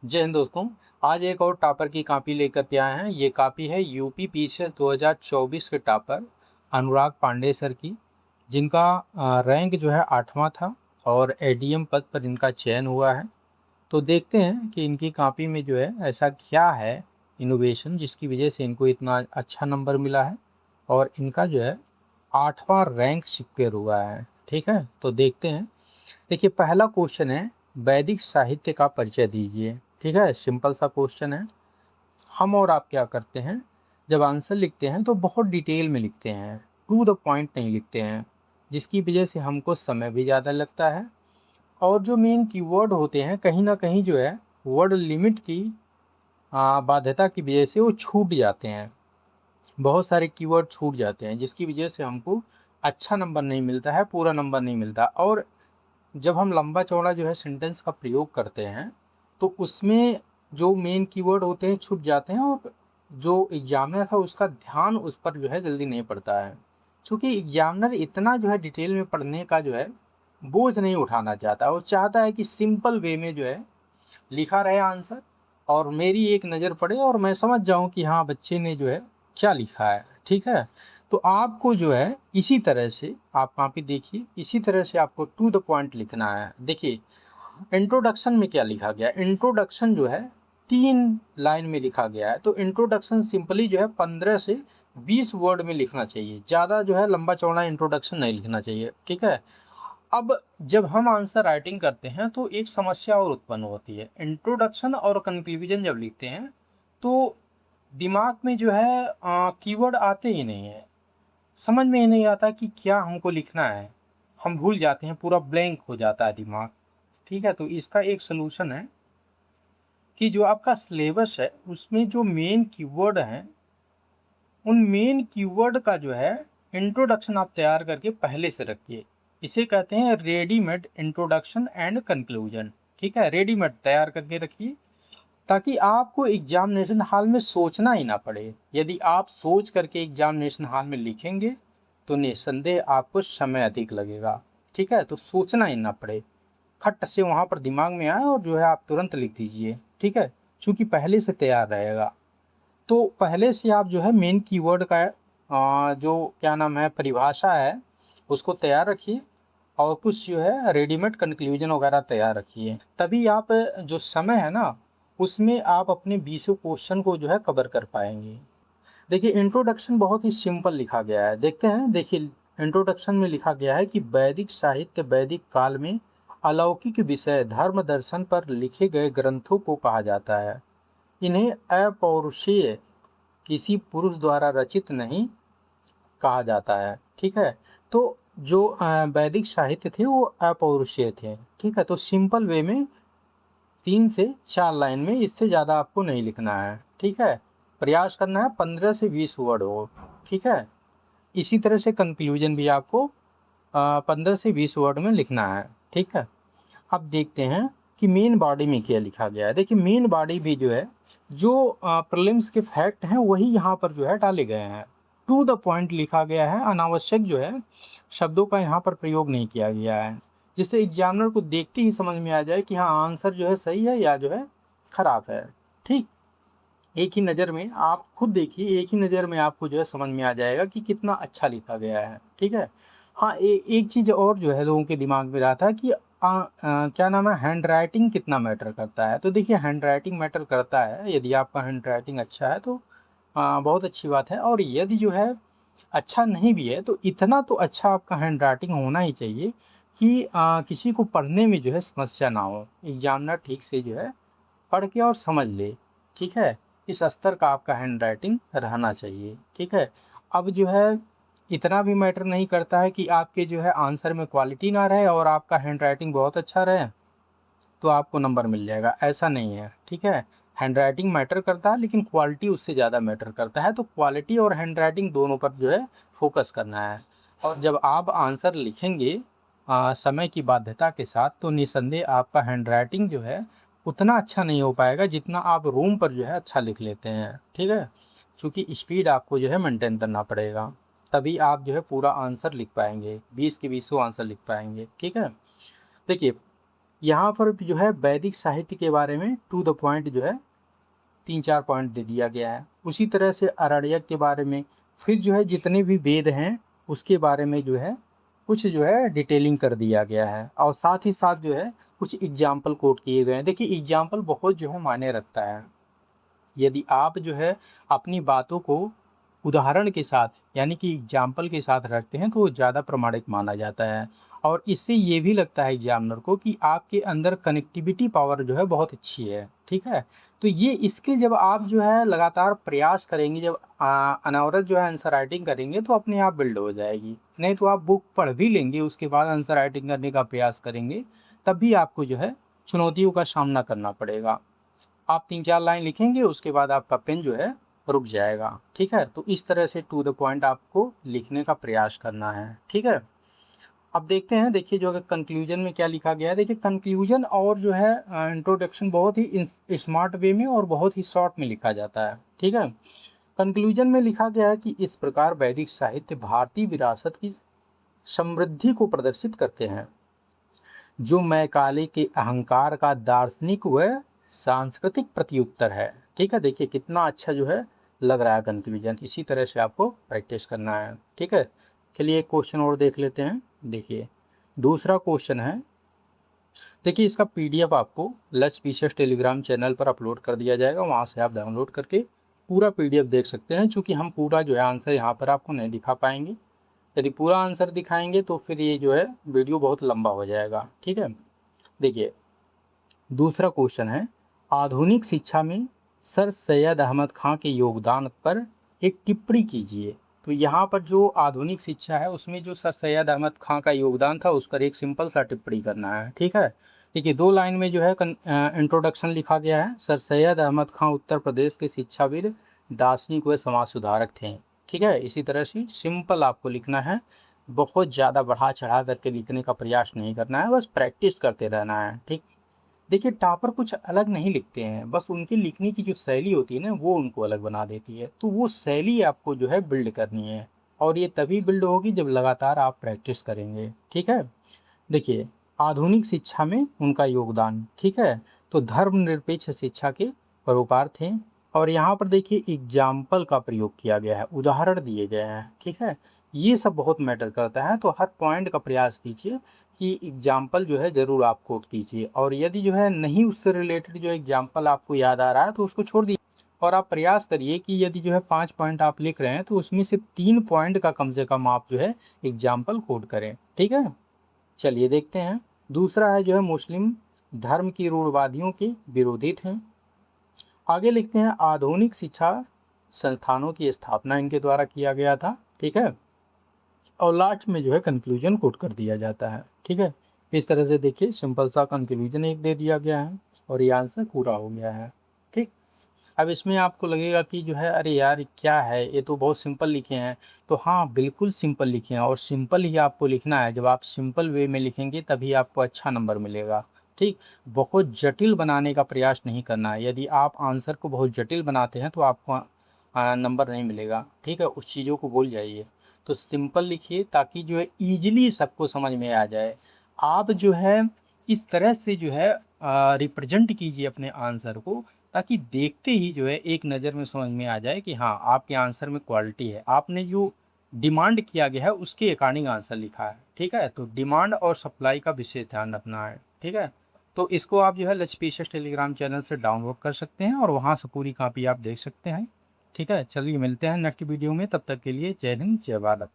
जय हिंद दोस्तों। आज एक और टॉपर की कॉपी लेकर के आए हैं। ये कॉपी है यूपी पीसीएस 2024 के टॉपर अनुराग पांडे सर की, जिनका रैंक जो है 8वां था और एडीएम पद पर इनका चयन हुआ है। तो देखते हैं कि इनकी कॉपी में जो है ऐसा क्या है इनोवेशन जिसकी वजह से इनको इतना अच्छा नंबर मिला है और इनका जो है 8वां रैंक सिक्योर हुआ है। ठीक है, तो देखते हैं। देखिए, पहला क्वेश्चन है, वैदिक साहित्य का परिचय दीजिए। ठीक है, सिंपल सा क्वेश्चन है। हम और आप क्या करते हैं, जब आंसर लिखते हैं तो बहुत डिटेल में लिखते हैं, टू द पॉइंट नहीं लिखते हैं, जिसकी वजह से हमको समय भी ज़्यादा लगता है और जो मेन कीवर्ड होते हैं कहीं ना कहीं जो है वर्ड लिमिट की बाध्यता की वजह से वो छूट जाते हैं। बहुत सारे कीवर्ड छूट जाते हैं जिसकी वजह से हमको अच्छा नंबर नहीं मिलता है, पूरा नंबर नहीं मिलता। और जब हम लंबा चौड़ा जो है सेंटेंस का प्रयोग करते हैं तो उसमें जो मेन कीवर्ड होते हैं छुप जाते हैं और जो एग्जामिनर है उसका ध्यान उस पर जो है जल्दी नहीं पड़ता है, क्योंकि एग्जामिनर इतना जो है डिटेल में पढ़ने का जो है बोझ नहीं उठाना चाहता। वो चाहता है कि सिंपल वे में जो है लिखा रहे आंसर और मेरी एक नज़र पड़े और मैं समझ जाऊं कि हाँ बच्चे ने जो है क्या लिखा है। ठीक है, तो आपको जो है इसी तरह से आप कॉपी देखिए, इसी तरह से आपको टू द पॉइंट लिखना है। देखिए, इंट्रोडक्शन में क्या लिखा गया, इंट्रोडक्शन जो है 3 लाइन में लिखा गया है। तो इंट्रोडक्शन सिंपली जो है 15 से 20 वर्ड में लिखना चाहिए, ज़्यादा जो है लंबा चौड़ा इंट्रोडक्शन नहीं लिखना चाहिए। ठीक है, अब जब हम आंसर राइटिंग करते हैं तो एक समस्या और उत्पन्न होती है। इंट्रोडक्शन और कंक्लूजन जब लिखते हैं तो दिमाग में जो है कीवर्ड आते ही नहीं है, समझ में ही नहीं आता कि क्या हमको लिखना है। हम भूल जाते हैं, पूरा ब्लैंक हो जाता है दिमाग। ठीक है, तो इसका एक सलूशन है कि जो आपका सिलेबस है उसमें जो मेन कीवर्ड हैं उन मेन कीवर्ड का जो है इंट्रोडक्शन आप तैयार करके पहले से रखिए। इसे कहते हैं रेडीमेड इंट्रोडक्शन एंड कंक्लूजन। ठीक है, रेडीमेड तैयार करके रखिए ताकि आपको एग्जामिनेशन हॉल में सोचना ही ना पड़े। यदि आप सोच करके एग्जामिनेशन हॉल में लिखेंगे तो निस्संदेह आपको समय अधिक लगेगा। ठीक है, तो सोचना ही ना पड़े, खट से वहाँ पर दिमाग में आए और जो है आप तुरंत लिख दीजिए। ठीक है, चूँकि पहले से तैयार रहेगा तो पहले से आप जो है मेन कीवर्ड का जो क्या नाम है परिभाषा है उसको तैयार रखिए और कुछ जो है रेडीमेड कंक्लूजन वगैरह तैयार रखिए। तभी आप जो समय है ना उसमें आप अपने 20 क्वेश्चन को जो है कवर कर पाएंगे। देखिए, इंट्रोडक्शन बहुत ही सिंपल लिखा गया है, देखते हैं। देखिए, इंट्रोडक्शन में लिखा गया है कि वैदिक साहित्य वैदिक काल में अलौकिक विषय धर्म दर्शन पर लिखे गए ग्रंथों को कहा जाता है। इन्हें अपौरुषीय किसी पुरुष द्वारा रचित नहीं कहा जाता है। ठीक है, तो जो वैदिक साहित्य थे वो अपौरुषीय थे। ठीक है, तो सिंपल वे में 3 से 4 लाइन में, इससे ज़्यादा आपको नहीं लिखना है। ठीक है, प्रयास करना है 15 से 20 वर्ड हो। ठीक है, इसी तरह से कंक्लूजन भी आपको 15 से 20 वर्ड में लिखना है। ठीक है, अब देखते हैं कि मेन बॉडी में क्या लिखा गया है। देखिए, मेन बॉडी भी जो है जो प्रीलिम्स के फैक्ट हैं वही यहाँ पर जो है डाले गए हैं। टू द पॉइंट लिखा गया है, अनावश्यक जो है शब्दों का यहाँ पर प्रयोग नहीं किया गया है, जिससे एग्जामिनर को देखते ही समझ में आ जाए कि हाँ आंसर जो है सही है या जो है खराब है। ठीक, एक ही नज़र में आप खुद देखिए, एक ही नज़र में आपको जो है समझ में आ जाएगा कि कितना अच्छा लिखा गया है। ठीक है, हाँ एक चीज़ और जो है लोगों के दिमाग में रहा था कि क्या नाम है, हैंड राइटिंग कितना मैटर करता है। तो देखिए, हैंड राइटिंग मैटर करता है। यदि आपका हैंड राइटिंग अच्छा है तो बहुत अच्छी बात है, और यदि जो है अच्छा नहीं भी है तो इतना तो अच्छा आपका हैंड राइटिंग होना ही चाहिए कि किसी को पढ़ने में जो है समस्या ना हो, एग्जामिनर ठीक से जो है पढ़ के और समझ ले। ठीक है, इस स्तर का आपका हैंड राइटिंग रहना चाहिए। ठीक है, अब जो है इतना भी मैटर नहीं करता है कि आपके जो है आंसर में क्वालिटी ना रहे और आपका हैंड राइटिंग बहुत अच्छा रहे तो आपको नंबर मिल जाएगा, ऐसा नहीं है। ठीक है, हैंड राइटिंग मैटर करता है लेकिन क्वालिटी उससे ज़्यादा मैटर करता है। तो क्वालिटी और हैंड राइटिंग दोनों पर जो है फोकस करना है। और जब आप आंसर लिखेंगे समय की बाध्यता के साथ तो निसंदेह आपका हैंड राइटिंग जो है उतना अच्छा नहीं हो पाएगा जितना आप रूम पर जो है अच्छा लिख लेते हैं। ठीक है, चूँकि स्पीड आपको जो है मेंटेन करना पड़ेगा, तभी आप जो है पूरा आंसर लिख पाएंगे, 20 के 20 आंसर लिख पाएंगे। ठीक है, देखिए, यहाँ पर जो है वैदिक साहित्य के बारे में टू द पॉइंट जो है 3-4 पॉइंट दे दिया गया है। उसी तरह से आरण्यक के बारे में, फिर जो है जितने भी वेद हैं उसके बारे में जो है कुछ जो है डिटेलिंग कर दिया गया है, और साथ ही साथ जो है कुछ एग्जाम्पल कोट किए गए हैं। देखिए एग्जाम्पल बहुत जो है मायने रखता है। यदि आप जो है अपनी बातों को उदाहरण के साथ यानी कि एग्जाम्पल के साथ रखते हैं तो वो ज़्यादा प्रमाणिक माना जाता है, और इससे ये भी लगता है एग्जामिनर को कि आपके अंदर कनेक्टिविटी पावर जो है बहुत अच्छी है। ठीक है, तो ये स्किल जब आप जो है लगातार प्रयास करेंगे, जब अनवरत जो है आंसर राइटिंग करेंगे तो अपने आप बिल्ड हो जाएगी। नहीं तो आप बुक पढ़ भी लेंगे उसके बाद आंसर राइटिंग करने का प्रयास करेंगे, तब भी आपको जो है चुनौतियों का सामना करना पड़ेगा। आप 3-4 लाइन लिखेंगे उसके बाद आपका पेन जो है रुक जाएगा। ठीक है, तो इस तरह से टू द पॉइंट आपको लिखने का प्रयास करना है। ठीक है, अब देखते हैं, देखिए जो है कंक्लूजन में क्या लिखा गया है। देखिए कंक्लूजन और जो है इंट्रोडक्शन बहुत ही स्मार्ट वे में और बहुत ही शॉर्ट में लिखा जाता है। ठीक है, कंक्लूजन में लिखा गया है कि इस प्रकार वैदिक साहित्य भारतीय विरासत की समृद्धि को प्रदर्शित करते हैं, जो मैकाले के अहंकार का दार्शनिक व सांस्कृतिक प्रत्युत्तर है। ठीक है, देखिए कितना अच्छा जो है लग रहा है कंक्लूजन। इसी तरह से आपको प्रैक्टिस करना है। ठीक है, चलिए एक क्वेश्चन और देख लेते हैं। देखिए दूसरा क्वेश्चन है, देखिए इसका पीडीएफ आपको लच पीसेस टेलीग्राम चैनल पर अपलोड कर दिया जाएगा, वहाँ से आप डाउनलोड करके पूरा पीडीएफ देख सकते हैं। चूँकि हम पूरा जो है आंसर यहाँ पर आपको नहीं दिखा पाएंगे, यदि पूरा आंसर दिखाएंगे तो फिर ये जो है वीडियो बहुत लंबा हो जाएगा। ठीक है, देखिए दूसरा क्वेश्चन है, आधुनिक शिक्षा में सर सैयद अहमद खां के योगदान पर एक टिप्पणी कीजिए। तो यहाँ पर जो आधुनिक शिक्षा है उसमें जो सर सैयद अहमद खां का योगदान था उस पर एक सिंपल सा टिप्पणी करना है। ठीक है, देखिए 2 लाइन में जो है इंट्रोडक्शन लिखा गया है। सर सैयद अहमद खां उत्तर प्रदेश के शिक्षाविद, दार्शनिक व समाज सुधारक थे। ठीक है, इसी तरह से सिंपल आपको लिखना है, बहुत ज़्यादा बढ़ा चढ़ा करके लिखने का प्रयास नहीं करना है, बस प्रैक्टिस करते रहना है। ठीक, देखिए टॉपर कुछ अलग नहीं लिखते हैं, बस उनकी लिखने की जो शैली होती है ना वो उनको अलग बना देती है। तो वो शैली आपको जो है बिल्ड करनी है, और ये तभी बिल्ड होगी जब लगातार आप प्रैक्टिस करेंगे। ठीक है, देखिए आधुनिक शिक्षा में उनका योगदान। ठीक है, तो धर्मनिरपेक्ष शिक्षा के परोपकार थे, और यहाँ पर देखिए एग्जाम्पल का प्रयोग किया गया है, उदाहरण दिए गए हैं। ठीक है, ये सब बहुत मैटर करता है, तो हर पॉइंट का प्रयास कीजिए कि एग्जाम्पल जो है ज़रूर आप कोट कीजिए, और यदि जो है नहीं उससे रिलेटेड जो एग्जाम्पल आपको याद आ रहा है तो उसको छोड़ दीजिए, और आप प्रयास करिए कि यदि जो है 5 पॉइंट आप लिख रहे हैं तो उसमें से 3 पॉइंट का कम से कम आप जो है एग्जाम्पल कोट करें। ठीक है, चलिए देखते हैं। दूसरा है जो है मुस्लिम धर्म की रूढ़वादियों के विरोधी थे। आगे लिखते हैं आधुनिक शिक्षा संस्थानों की स्थापना इनके द्वारा किया गया था। ठीक है, और लास्ट में जो है कंक्लूजन कोट कर दिया जाता है। ठीक है, इस तरह से देखिए सिंपल सा कंक्लूजन एक दे दिया गया है और ये आंसर पूरा हो गया है। ठीक, अब इसमें आपको लगेगा कि जो है अरे यार क्या है, ये तो बहुत सिंपल लिखे हैं। तो हाँ बिल्कुल सिंपल लिखे हैं, और सिंपल ही आपको लिखना है। जब आप सिंपल वे में लिखेंगे तभी आपको अच्छा नंबर मिलेगा। ठीक, बहुत जटिल बनाने का प्रयास नहीं करना है। यदि आप आंसर को बहुत जटिल बनाते हैं तो आपको नंबर नहीं मिलेगा। ठीक है, उस चीज़ों को भूल जाइए। तो सिंपल लिखिए ताकि जो है ईजिली सबको समझ में आ जाए। आप जो है इस तरह से जो है रिप्रेजेंट कीजिए अपने आंसर को, ताकि देखते ही जो है एक नज़र में समझ में आ जाए कि हाँ आपके आंसर में क्वालिटी है। आपने जो डिमांड किया गया है उसके अकॉर्डिंग आंसर लिखा है। ठीक है, तो डिमांड और सप्लाई का विशेष ध्यान रखना है। ठीक है, तो इसको आप जो है लच पीसेस टेलीग्राम चैनल से डाउनलोड कर सकते हैं और वहाँ से पूरी कॉपी आप देख सकते हैं। ठीक है, चलिए मिलते हैं नेक्स्ट वीडियो में, तब तक के लिए जय हिंद जय भारत।